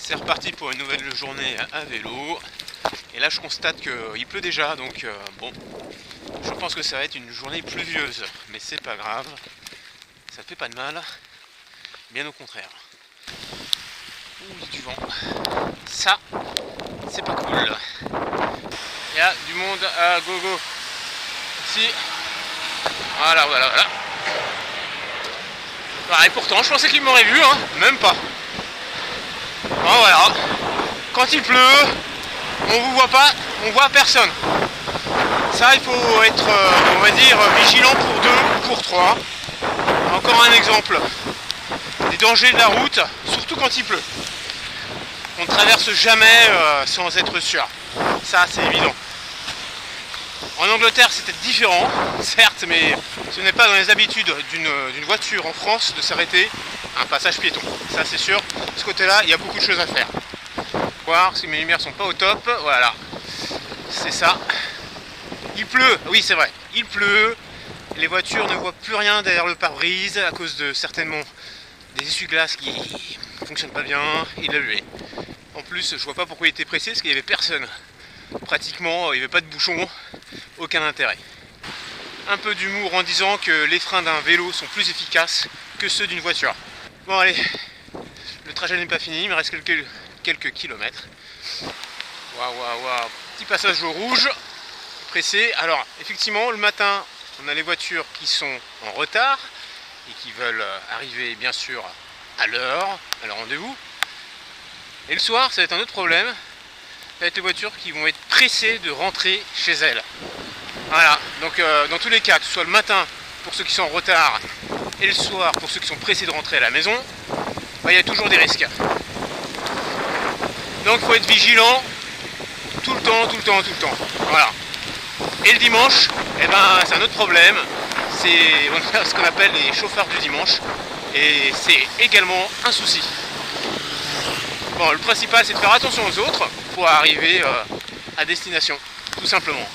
C'est reparti pour une nouvelle journée à vélo. Et là je constate qu'il pleut déjà, donc bon, je pense que ça va être une journée pluvieuse. Mais c'est pas grave, ça fait pas de mal, bien au contraire. Ouh, il y a du vent. Ça, c'est pas cool. Il y a du monde à gogo. Ici. Voilà. Et pourtant, je pensais qu'il m'aurait vu, hein. Même pas. Bon, voilà. Quand il pleut, on vous voit pas, on voit personne. Ça, il faut être, on va dire, vigilant pour 2 ou pour 3. Encore un exemple. Des dangers de la route, surtout quand il pleut. On ne traverse jamais sans être sûr. Ça, c'est évident. En Angleterre, c'était différent, certes, mais ce n'est pas dans les habitudes d'une voiture en France de s'arrêter à un passage piéton. Ça, c'est sûr. De ce côté-là, il y a beaucoup de choses à faire. Voir si mes lumières sont pas au top. Voilà. C'est ça. Il pleut. Oui, c'est vrai. Il pleut. Les voitures ne voient plus rien derrière le pare-brise à cause de certainement des essuie-glaces qui ne fonctionnent pas bien et de la buée. En plus, je vois pas pourquoi il était pressé parce qu'il n'y avait personne. Pratiquement, il n'y avait pas de bouchon, aucun intérêt. Un peu d'humour en disant que les freins d'un vélo sont plus efficaces que ceux d'une voiture. Bon allez, le trajet n'est pas fini, il me reste quelques kilomètres. Waouh, petit passage au rouge, pressé. Alors effectivement, le matin, on a les voitures qui sont en retard et qui veulent arriver bien sûr à l'heure, à leur rendez-vous. Et le soir, ça va être un autre problème. Ça va être les voitures qui vont être pressées de rentrer chez elles. Voilà, donc dans tous les cas, que ce soit le matin pour ceux qui sont en retard et le soir pour ceux qui sont pressés de rentrer à la maison, il y a toujours des risques. Donc il faut être vigilant tout le temps. Voilà. Et le dimanche, c'est un autre problème. C'est ce qu'on appelle les chauffards du dimanche. Et c'est également un souci. Bon, le principal c'est de faire attention aux autres pour arriver à destination, tout simplement.